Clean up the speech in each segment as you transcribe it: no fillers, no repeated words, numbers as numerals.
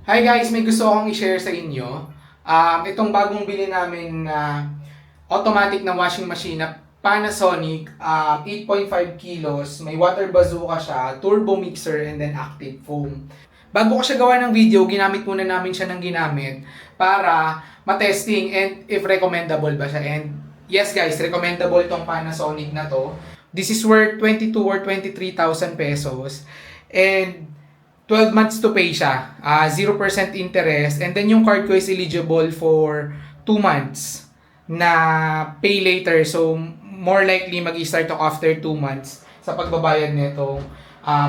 Hi guys, may gusto akong i-share sa inyo. Itong bagong bili namin na automatic na washing machine na Panasonic, 8.5 kilos, may water bazooka siya, turbo mixer, and then active foam. Bago ko siya gawa ng video, ginamit muna namin siya ng ginamit para matesting and if recommendable ba siya. And yes guys, recommendable tong Panasonic na to. This is worth 22 or 23,000 pesos. And 12 months to pay siya. 0% interest. And then yung card ko is eligible for 2 months na pay later. So, more likely mag-start ako after 2 months sa pagbabayad nitong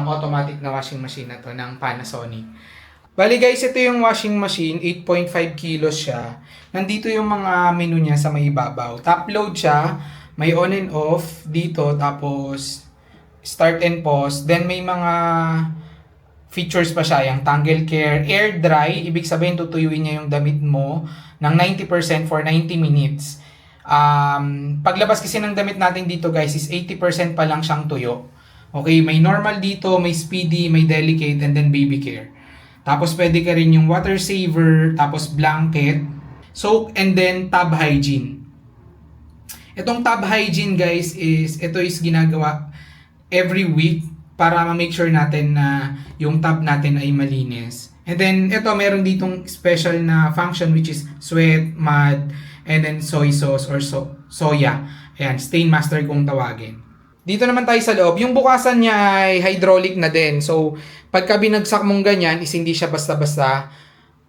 automatic na washing machine na to ng Panasonic. Bali guys, ito yung washing machine. 8.5 kilos siya. Nandito yung mga menu niya sa may ibabaw. Top load siya. May on and off dito. Tapos, start and pause. Then, may mga features pa siya, yung tangle care, air dry, ibig sabihin tutuyuin niya yung damit mo ng 90% for 90 minutes. Paglabas kasi ng damit natin dito guys is 80% pa lang siyang tuyo. Okay, may normal dito, may speedy, may delicate, and then baby care. Tapos pwede ka rin yung water saver, tapos blanket, soak, and then tub hygiene. Itong tub hygiene guys ito is ginagawa every week para ma-make sure natin na yung tub natin ay malinis. And then, ito, meron ditong special na function which is sweat, mud, and then soy sauce or soya. Ayan, stain master kung tawagin. Dito naman tayo sa loob. Yung bukasan niya ay hydraulic na din. So, pagka binagsak mong ganyan, is hindi siya basta-basta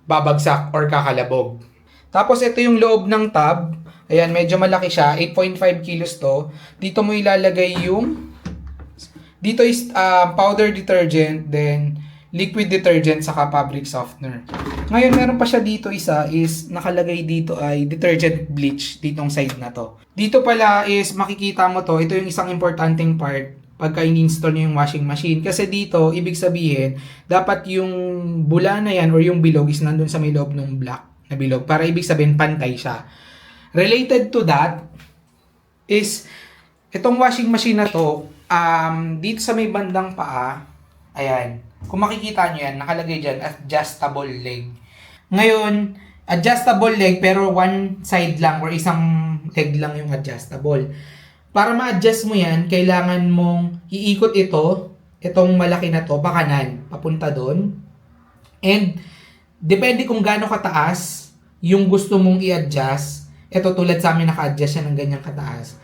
babagsak or kakalabog. Tapos, ito yung loob ng tub. Ayan, medyo malaki siya. 8.5 kilos to. Dito mo ilalagay yung dito is powder detergent, then liquid detergent, saka fabric softener. Ngayon, meron pa siya dito isa is nakalagay dito ay detergent bleach ditong side na to. Dito pala is makikita mo to, ito yung isang importanteng part pagka in-install nyo yung washing machine. Kasi dito, ibig sabihin, dapat yung bula na yan or yung bilog is nandun sa may loob ng black na bilog. Para ibig sabihin, pantay siya. Related to that is itong washing machine na to, dito sa may bandang paa, ayan, kung makikita nyo yan, nakalagay dyan, adjustable leg. Ngayon, adjustable leg, pero one side lang or isang leg lang yung adjustable. Para ma-adjust mo yan, kailangan mong iikot itong malaki na to, pakanan, papunta doon. And, depende kung gaano kataas yung gusto mong i-adjust. Ito, tulad sa amin, naka-adjust siya ng ganyang kataas.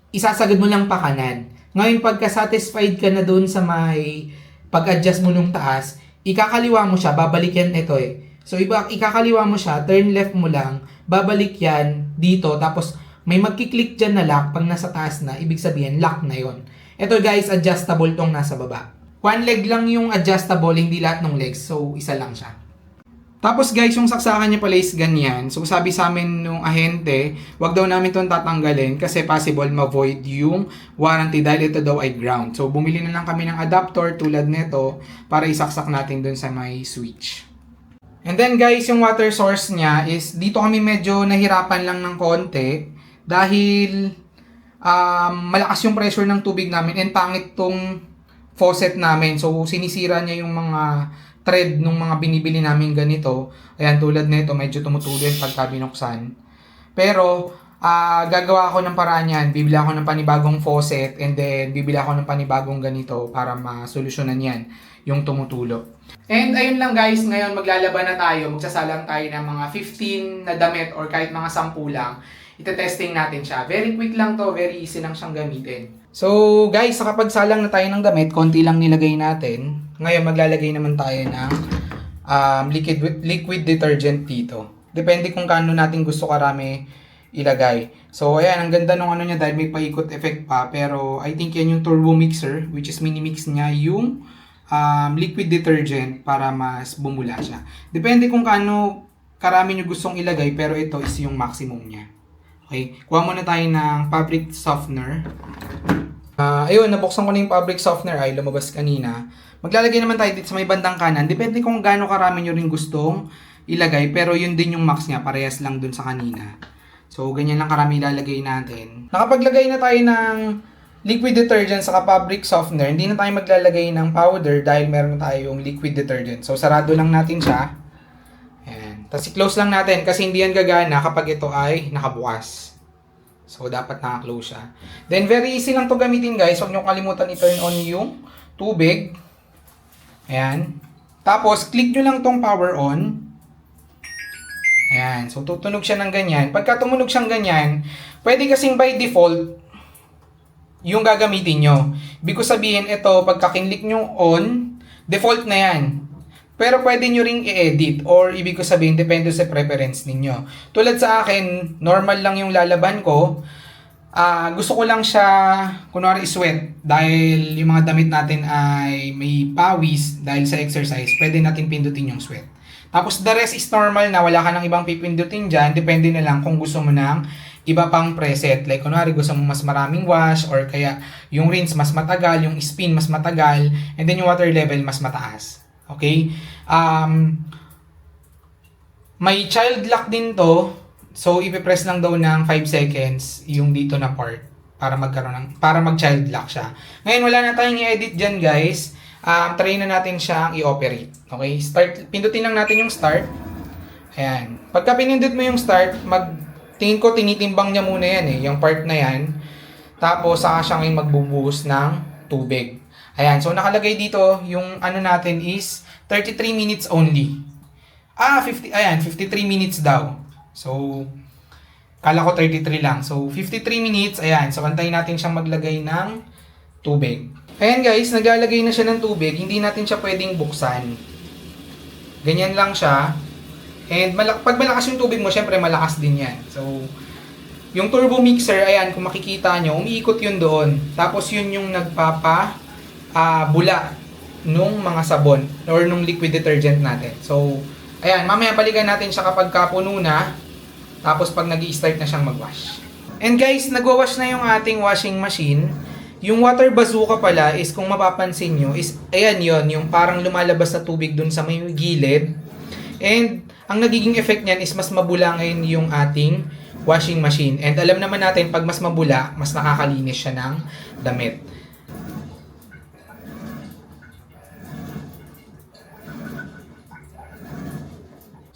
Isasagad mo lang pakanan. Ngayon, pagka satisfied ka na doon sa may pag-adjust mo nung taas, ikakaliwa mo siya, babalik yan ito eh. So, ikakaliwa mo siya, turn left mo lang, babalik yan dito, tapos may magkiklik dyan na lock pag nasa taas na, ibig sabihin, lock na yon. Ito guys, adjustable tong nasa baba. One leg lang yung adjustable, hindi lahat ng legs, so isa lang siya. Tapos guys, yung saksakan niya pala is ganyan. So sabi sa amin nung ahente, wag daw namin itong tatanggalin kasi possible ma-void yung warranty dahil ito daw ay ground. So bumili na lang kami ng adapter tulad nito para isaksak natin dun sa may switch. And then guys, yung water source niya is dito kami medyo nahirapan lang ng konti dahil malakas yung pressure ng tubig namin and pangit tong faucet namin. So sinisira niya yung mga thread nung mga binibili namin ganito. Ayan, tulad nito, medyo tumutulo yan pagka binuksan. Pero, gagawa ako ng paraan yan. Bibili ako ng panibagong faucet and then bibili ako ng panibagong ganito para masolusyonan yan, yung tumutulo. And ayun lang guys, ngayon maglalaban na tayo. Magsasalang tayo ng mga 15 na damit or kahit mga 10 lang. Ite-testing natin siya. Very quick lang to, very easy lang siyang gamitin. So guys, kapag salang na tayo ng damit, konti lang nilagay natin. Ngayon maglalagay naman tayo ng liquid detergent dito. Depende kung kaano natin gusto karami ilagay. So ayan, ang ganda nung ano niya dahil may paikot effect pa. Pero I think yan yung turbo mixer, which is minimix niya yung liquid detergent para mas bumula siya. Depende kung kaano karami nyo gustong ilagay, pero ito is yung maximum niya. Okay, kuha muna tayo ng fabric softener. Ayun, nabuksan ko na yung fabric softener ay lumabas kanina. Maglalagay naman tayo dito sa may bandang kanan. Depende kung gaano karami nyo rin gustong ilagay, pero yun din yung max niya, parehas lang dun sa kanina. So, ganyan lang karami ilalagay natin. Nakapaglagay na tayo ng liquid detergent saka fabric softener, hindi na tayo maglalagay ng powder dahil meron tayong liquid detergent. So, sarado lang natin siya. Ayan. Tapos, i-close lang natin kasi hindi yan gagana kapag ito ay nakabukas. So, dapat naka-close siya. Then, very easy lang to gamitin, guys. Huwag nyo kalimutan i-turn on yung tubig. Ayan. Tapos, click nyo lang tong power on. Ayan. So, tutunog siya ng ganyan. Pagka tumunog siyang ganyan, pwede kasing by default, yung gagamitin nyo. Ibig ko sabihin, ito, pagka-click nyo on, default na yan. Pero pwede nyo ring i-edit or ibig ko sabihin, depende sa preference ninyo. Tulad sa akin, normal lang yung lalaban ko. Gusto ko lang siya, kunwari sweat, dahil yung mga damit natin ay may pawis dahil sa exercise, pwede natin pindutin yung sweat. Tapos the rest is normal na, wala ka nang ibang pipindutin dyan, depende na lang kung gusto mo ng iba pang preset. Like, kunwari, gusto mo mas maraming wash, or kaya yung rinse mas matagal, yung spin mas matagal, and then yung water level mas mataas. Okay? May child lock din to. So, ipipress lang daw ng 5 seconds yung dito na part para para mag-child lock siya. Ngayon, wala na tayong i-edit dyan, guys. Try na natin siyang i-operate. Okay? Pindutin lang natin yung start. Ayan. Pagka pinindot mo yung start, tingin ko tinitimbang niya muna yan eh, yung part na yan. Tapos, saka siya ngayon magbubuhos ng tubig. Ayan, so nakalagay dito, yung ano natin is 33 minutes only. 53 minutes daw. So, kala ko 33 lang. So, 53 minutes, ayan. So, antayin natin siyang maglagay ng tubig. Ayan guys, naglalagay na siya ng tubig. Hindi natin siya pwedeng buksan. Ganyan lang siya. And pag malakas yung tubig mo, syempre malakas din yan. So, yung turbo mixer, ayan, kung makikita nyo, umiikot yun doon. Tapos yun yung bula nung mga sabon or nung liquid detergent natin. So, ayan, mamaya balikan natin siya kapag kapuno na. Tapos pag nag-i-start na siyang mag-wash. And guys, nagwa-wash na yung ating washing machine. Yung water bazooka pala is, kung mapapansin nyo, is, ayan yon, yung parang lumalabas na tubig dun sa may gilid. And ang nagiging effect niyan is mas mabula ngayon yung ating washing machine. And alam naman natin, pag mas mabula, mas nakakalinis siya ng damit.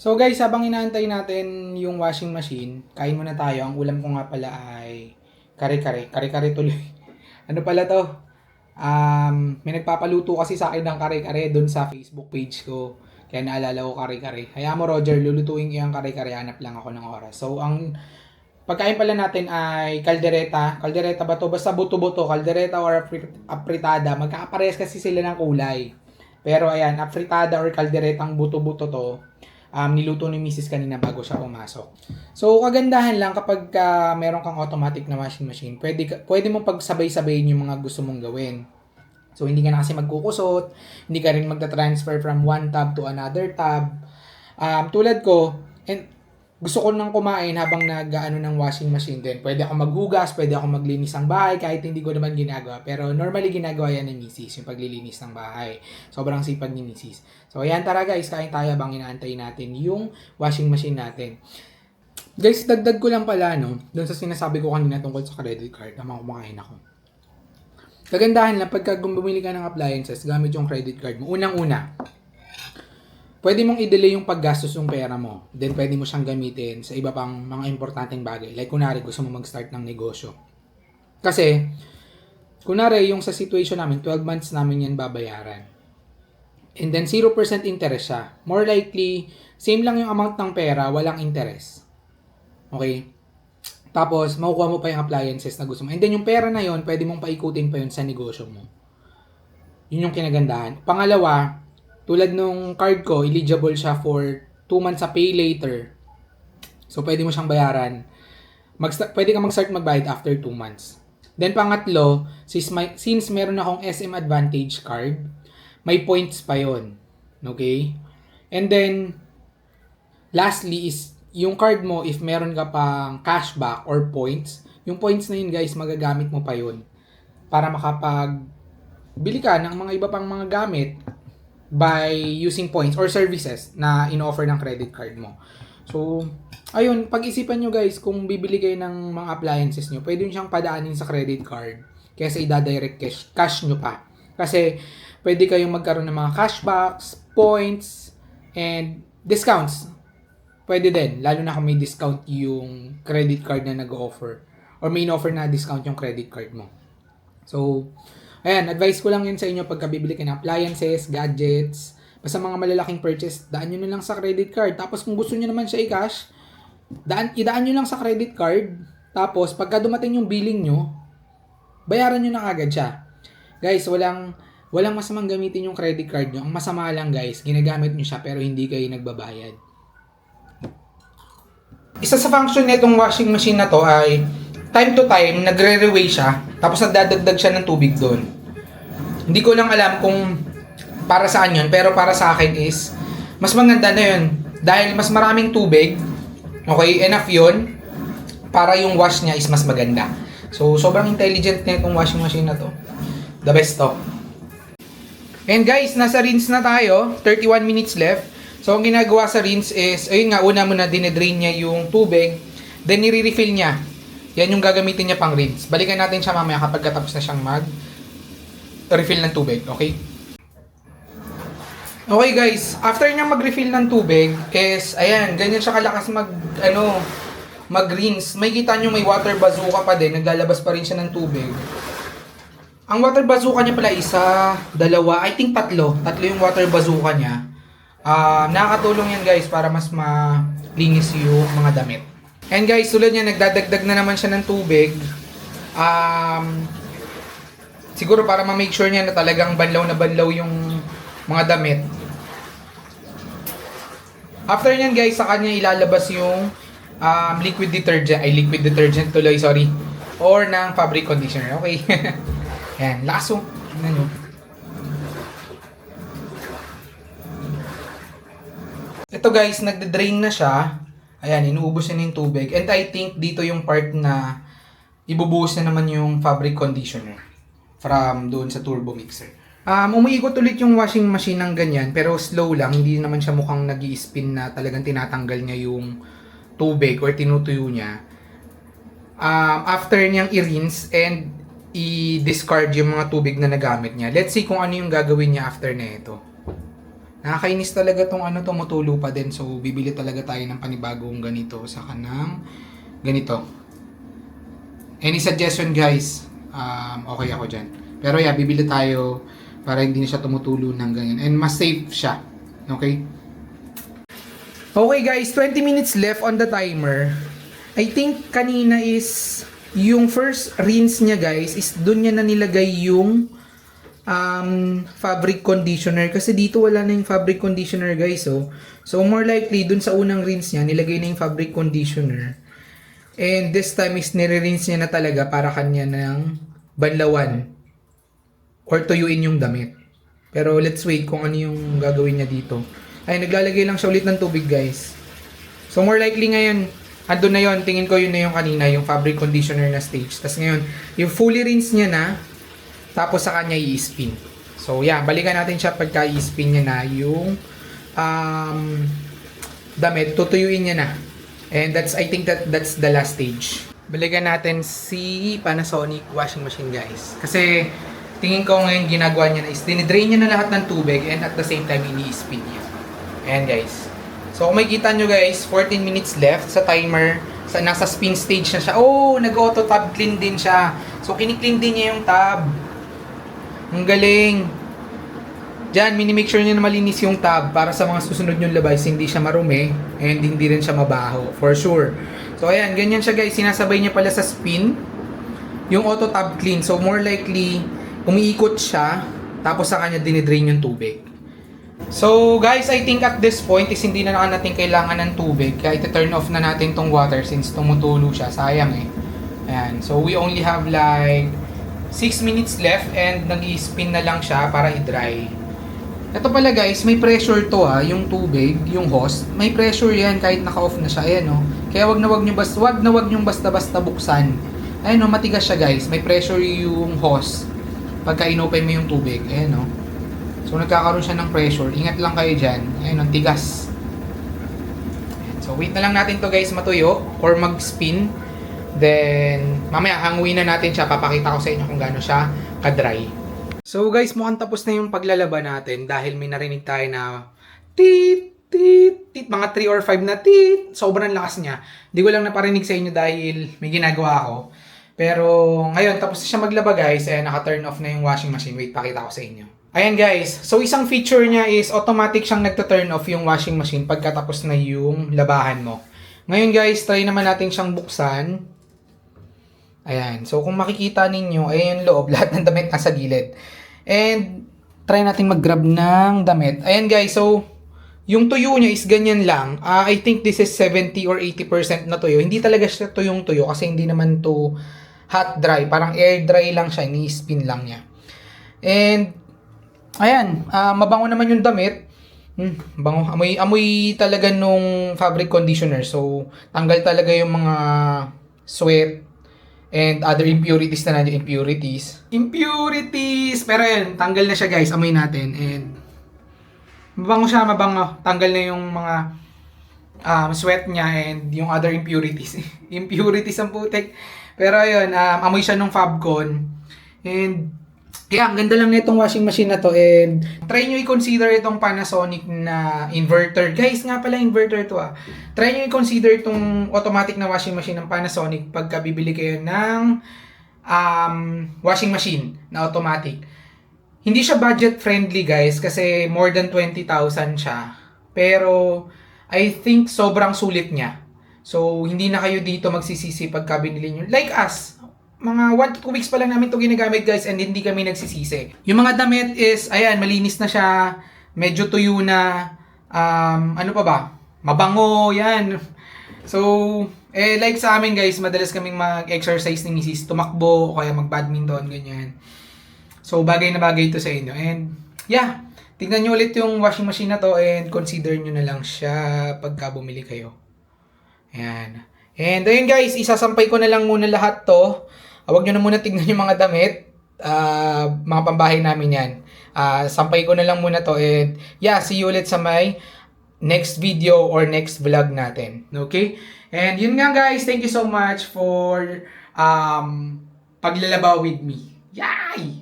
So guys, habang inaantay natin yung washing machine, kain muna tayo. Ang ulam ko nga pala ay kare-kare. Kare-kare tuloy. Ano pala to? May nagpapaluto kasi sa akin ng kare-kare doon sa Facebook page ko. Kaya naalala ko kare-kare. Hayaan mo Roger, lulutuin ko yung kare-kare. Hanap lang ako ng oras. So, ang pagkain pala natin ay kaldereta. Kaldereta ba to? Basta buto-buto. Kaldereta or apritada. Magkakaparehas kasi sila ng kulay. Pero ayan, apritada or kalderetang buto-buto to. Niluto ni Mrs. kanina bago siya pumasok. So, kagandahan lang kapag meron kang automatic na washing machine, pwede mong pagsabay-sabayin yung mga gusto mong gawin. So, hindi ka na kasi magkukusot, hindi ka rin magta-transfer from one tab to another tab. Tulad ko, and gusto ko nang kumain habang nag-ano ng washing machine din. Pwede ako maghugas, pwede ako maglinis ng bahay kahit hindi ko naman ginagawa. Pero normally ginagawa yan ni Mrs. yung paglilinis ng bahay. Sobrang sipag ni Mrs. So ayan, tara guys, kain tayo habang inaantay natin yung washing machine natin. Guys, dagdag ko lang pala doon sa sinasabi ko kanina tungkol sa credit card habang kumakain ako. Kagandahan lang, pagka bumili ka ng appliances, gamit yung credit card mo. Unang-una, pwede mong i-delay yung paggastos ng pera mo. Then, pwede mo siyang gamitin sa iba pang mga importanteng bagay. Like, kunwari, gusto mo mag-start ng negosyo. Kasi, kunwari, yung sa situation namin, 12 months namin yan babayaran. And then, 0% interest siya. More likely, same lang yung amount ng pera, walang interest. Okay? Tapos, makukuha mo pa yung appliances na gusto mo. And then, yung pera na yon, pwede mong paikutin pa yun sa negosyo mo. Yun yung kinagandahan. Pangalawa, tulad nung card ko, eligible siya for 2 months sa pay later. So, pwede mo siyang bayaran. Pwede ka mag-start magbayad after 2 months. Then, pangatlo, since meron akong SM Advantage card, may points pa yon. Okay? And then, lastly is, yung card mo, if meron ka pang cashback or points, yung points na yun, guys, magagamit mo pa yun. Para bili ka ng mga iba pang mga gamit by using points or services na in-offer ng credit card mo. So, ayun, pag-isipan nyo guys, kung bibili kayo ng mga appliances nyo, pwede nyo siyang padaanin sa credit card kaysa i-direct cash nyo pa. Kasi pwede kayong magkaroon ng mga cashbacks, points, and discounts. Pwede din, lalo na kung may discount yung credit card na nag-offer. Or may in-offer na discount yung credit card mo. So, ayan, advice ko lang yun sa inyo pagka bibili kayo ng appliances, gadgets, basta mga malalaking purchase, daan nyo na lang sa credit card. Tapos kung gusto nyo naman siya i-cash, idaan nyo lang sa credit card. Tapos pagka dumating yung billing nyo, bayaran nyo na agad siya. Guys, walang masamang gamitin yung credit card nyo. Ang masama lang guys, ginagamit nyo siya pero hindi kayo nagbabayad. Isa sa function nitong washing machine na to ay time to time, nagre-reweigh siya, tapos nagdadagdag siya ng tubig doon. Hindi ko lang alam kung para saan yun, pero para sa akin is, mas maganda na yun. Dahil mas maraming tubig, okay, enough yun, para yung wash niya is mas maganda. So, sobrang intelligent na itong washing machine na to. The best to. And guys, nasa rinse na tayo, 31 minutes left. So, ang ginagawa sa rinse is, ayun nga, una muna dinedrain niya yung tubig, then nire-refill niya. Yan yung gagamitin niya pang rinse. Balikan natin siya mamaya kapag katapos na siyang mag-refill ng tubig, okay? Okay guys, after niya mag-refill ng tubig is, ayan, ganyan siya kalakas mag-rinse. May kita nyo may water bazooka pa din, naglalabas pa rin siya ng tubig. Ang water bazooka niya pala isa, dalawa, I think tatlo yung water bazooka niya. Nakakatulong yan guys para mas malinis yung mga damit. And guys, tulad niya, nagdadagdag na naman siya ng tubig. Siguro para ma-make sure niya na talagang banlaw na banlaw yung mga damit. After niyan guys, sa kanya ilalabas yung liquid detergent tuloy, sorry. Or ng fabric conditioner, okay? Ayan, lakas oh. Tingnan nyo. Ito guys, nagde-drain na siya. Ayan, inuubos na yung tubig. And I think dito yung part na ibubuhos na naman yung fabric conditioner from doon sa turbo mixer. Umiikot ulit yung washing machine ng ganyan, pero slow lang. Hindi naman siya mukhang nag-i-spin na talagang tinatanggal niya yung tubig or tinutuyo niya. After niyang i-rinse and i-discard yung mga tubig na nagamit niya. Let's see kung ano yung gagawin niya after na ito. Nakakainis talaga tong tumutulo pa din. So, bibili talaga tayo ng panibagong ganito sa kanang ganito. Any suggestion guys? Okay ako dyan. Pero yeah, bibili tayo para hindi na siya tumutulo ng ganyan. And mas safe siya. Okay? Okay guys, 20 minutes left on the timer. I think kanina is yung first rinse niya guys is dun niya na nilagay yung fabric conditioner. Kasi dito wala na yung fabric conditioner guys. So more likely dun sa unang rinse niya nilagay na yung fabric conditioner. And this time is nire-rinse niya na talaga para kanya ng banlawan or tuyuin yung damit. Pero let's wait kung ano yung gagawin niya dito. Ay, naglalagay lang siya ulit ng tubig guys. So more likely ngayon, andun na yon, tingin ko yun na yung kanina, yung fabric conditioner na stage. Tapos ngayon, yung fully rinse niya na, tapos sa kanya i-spin. So yeah, balikan natin siya pagka i-spin niya na yung damit, tutuyuin niya na. And I think that's the last stage. Balikan natin si Panasonic washing machine guys. Kasi tingin ko ngayon ginagawa niya na is dinidrain niya na lahat ng tubig and at the same time ini-spin niya. Ayan guys. So kung makikita nyo guys, 14 minutes left sa timer. Nasa spin stage na siya. Oh, nag-auto tab clean din siya. So kiniklean din niya yung tab. Ang galing. Diyan, mini-make sure niya na malinis yung tab para sa mga susunod nyong labas, hindi siya marumi and hindi rin siya mabaho, for sure. So ayan, ganyan siya guys, sinasabay niya pala sa spin yung auto tab clean. So more likely, umiikot siya, tapos sa kanya dinidrain yung tubig. So guys, I think at this point is hindi na natin kailangan ng tubig. Kaya iti-turn off na natin tong water since tumutulo siya, sayang eh. Ayan, so we only have like 6 minutes left and nag-i-spin na lang siya para i-dry. Ito pala guys, may pressure to yung tubig, yung hose. May pressure yan kahit naka-off na siya. Ayan Kaya wag na wag nyo basta-basta buksan. Ayan matigas siya guys. May pressure yung hose pagka inopen mo yung tubig. Ayan So nagkakaroon siya ng pressure. Ingat lang kayo dyan. Ayan tigas. So wait na lang natin to guys matuyo or mag-spin. Then, mamaya hanguin na natin siya. Papakita ko sa inyo kung gaano siya ka-dry. So guys, mukhang tapos na yung paglalaba natin dahil may narinig tayo na tit, tit, tit, mga 3 or 5 na tit. Sobrang lakas niya. Hindi ko lang naparinig sa inyo dahil may ginagawa ako. Pero ngayon, tapos na siya maglaba guys. Ayan, naka-turn off na yung washing machine. Wait, pakita ko sa inyo. Ayan guys, so isang feature niya is automatic siyang nagta-turn off yung washing machine pagkatapos na yung labahan mo. Ngayon guys, try naman natin siyang buksan. Ayan, so kung makikita ninyo, ayan yung loob, lahat ng damit nasa gilid. And try natin mag-grab ng damit. Ayan guys, so yung tuyo niya is ganyan lang. I think this is 70 or 80% na tuyo. Hindi talaga siya tuyong-tuyo kasi hindi naman to hot dry. Parang air dry lang siya, ni-spin lang niya. And ayan, mabango naman yung damit. Bango. Amoy talaga nung fabric conditioner. So, tanggal talaga yung mga sweat and other impurities na nandiyo. Impurities! Pero yun, tanggal na siya guys. Amoy natin. And mabango siya, mabango. Tanggal na yung mga sweat niya and yung other impurities. Impurities ang putek. Pero ayun, amoy siya nung Fabcon. And kaya ang ganda lang nitong washing machine na to, and try nyo i-consider itong Panasonic na inverter. Guys, nga pala inverter to Try nyo i-consider itong automatic na washing machine ng Panasonic pagka bibili kayo ng washing machine na automatic. Hindi siya budget friendly guys kasi more than 20,000 siya. Pero I think sobrang sulit niya. So hindi na kayo dito magsisisi pagka binili nyo. Like us, mga 1 to 2 weeks pa lang namin ito ginagamit guys and hindi kami nagsisisi. Yung mga damit is, ayan, malinis na siya, medyo tuyo na, ano pa ba? Mabango, yan. So, like sa amin guys, madalas kaming mag-exercise ni Mrs. Tumakbo o kaya mag-badminton, ganyan. So, bagay na bagay ito sa inyo. And, yeah, tignan nyo ulit yung washing machine na to and consider nyo na lang siya pagka bumili kayo. Ayan. And ayun guys, isasampay ko na lang muna lahat to. Huwag nyo na muna tignan yung mga damit. Mga pambahay namin yan. Sampay ko na lang muna to. And yeah, see you ulit sa my next video or next vlog natin. Okay? And yun nga guys, thank you so much for paglalaba with me. Yay!